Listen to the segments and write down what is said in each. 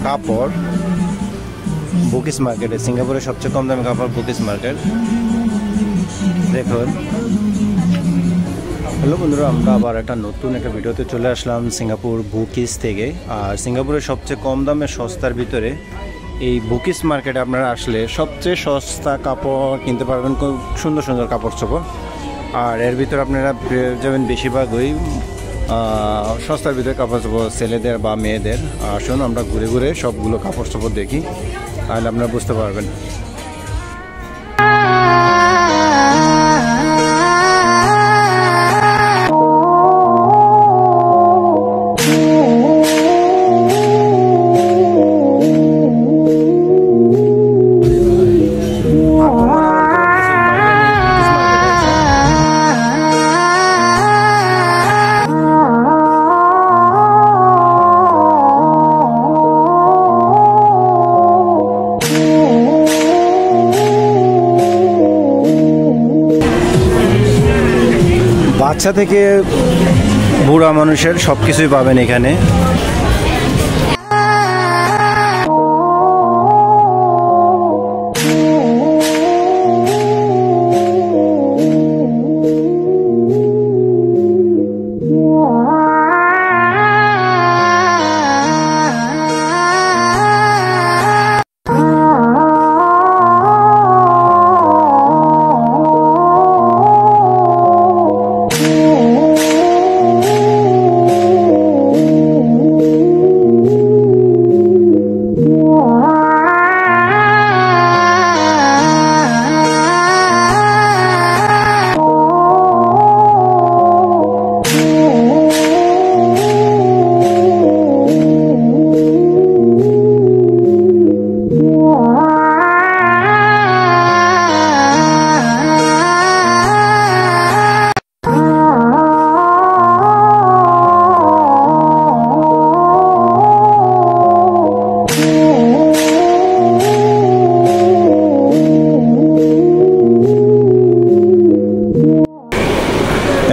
কাপড় বুকিস মার্কেটে, সিঙ্গাপুরের সবচেয়ে কম দামে কাপড় বুকিস মার্কেট। দেখুন, হ্যালো বন্ধুরা, আমরা আবার একটা নতুন একটা ভিডিওতে চলে আসলাম সিঙ্গাপুর বুকিস থেকে। আর সিঙ্গাপুরের সবচেয়ে কম দামে সস্তার ভিতরে এই বুকিস মার্কেটে আপনারা আসলে সবচেয়ে সস্তা কাপড় কিনতে পারবেন, খুব সুন্দর সুন্দর কাপড় চোপড়। আর এর ভিতরে আপনারা যাবেন বেশিরভাগই সস্তার ভিতরে কাপড় চোপড় ছেলেদের বা মেয়েদের। আসুন আমরা ঘুরে ঘুরে সবগুলো কাপড় চোপড় দেখি, তাহলে আপনারা বুঝতে পারবেন। বাচ্চা থেকে বুড়া মানুষের সব কিছুই পাবেন এখানে।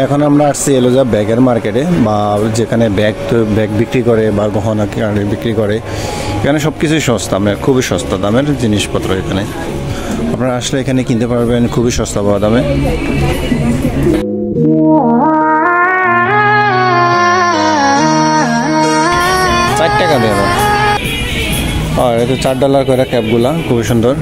এখন আমরা আসছি এলোজা ব্যাগের মার্কেটে, বা যেখানে ব্যাগ বিক্রি করে বা গহনা বিক্রি করে। এখানে সব কিছুই সস্তা, মানে খুবই সস্তা দামের জিনিসপত্র এখানে আপনারা আসলে এখানে কিনতে পারবেন খুবই সস্তা পাওয়া দামে। 4 টাকা দেব। আর এটা $4 করে ক্যাপগুলা, খুবই সুন্দর।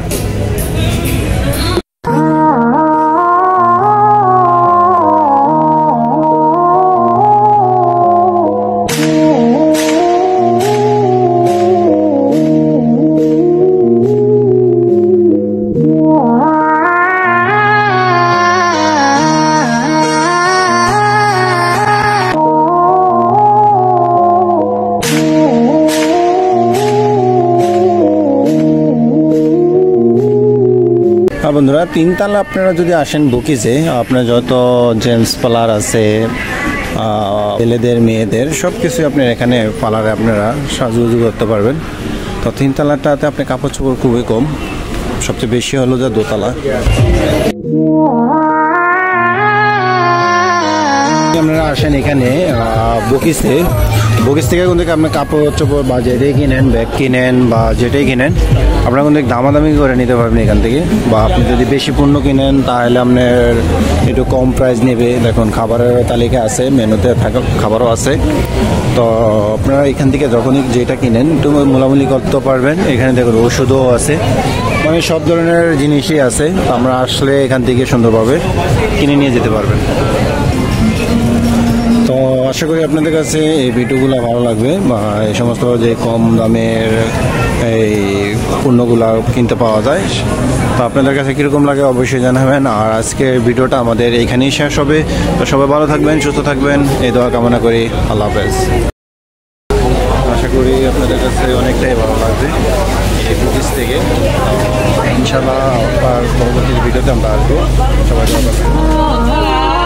বন্ধুরা, 3 তলা আপনারা যদি আসেন বুকিসে, আপনার যত জেন্টস পার্লার আছে, ছেলেদের মেয়েদের সব কিছুই আপনার এখানে পার্লারে আপনারা সাজুগুজু করতে পারবেন। তো 3 তলাটাতে আপনি কাপড় চোপড় খুবই কম, সবচেয়ে বেশি হলো যে 2 তলা। আপনারা আসেন এখানে বুকিস থেকে কিন্তু আপনি কাপড় চোপড় বা যেটাই কিনেন, ব্যাগ কিনেন বা যেটাই কিনেন, আপনারা কিন্তু দামাদামি করে নিতে পারবেন এখান থেকে। বা আপনি যদি বেশি পণ্য কিনেন তাহলে আপনার একটু কম প্রাইস নেবে। দেখুন, খাবারের তালিকা আছে, মেনুতে থাকা খাবারও আছে। তো আপনারা এখান থেকে যখনই যেটা কিনেন একটু মোলামুলি করতে পারবেন। এখানে দেখুন ওষুধও আছে, মানে সব ধরনের জিনিসই আছে। তো আমরা আসলে এখান থেকে সুন্দরভাবে কিনে নিয়ে যেতে পারবেন। তো আশা করি আপনাদের কাছে এই ভিডিওগুলো ভালো লাগবে, বা এই সমস্ত যে কম দামের এই পণ্যগুলো কিনতে পাওয়া যায়। তো আপনাদের কাছে কীরকম লাগে অবশ্যই জানাবেন। আর আজকের ভিডিওটা আমাদের এইখানেই শেষ হবে। তো সবাই ভালো থাকবেন, সুস্থ থাকবেন, এই দোয়া কামনা করি। আল্লাহ হাফেজ। আশা করি আপনাদের কাছে অনেকটাই ভালো লাগবে এই বুকিস থেকে। ইনশাআল্লাহ পরবর্তী ভিডিওতে আমরা আসবো। সবাই ভালো থাকবেন।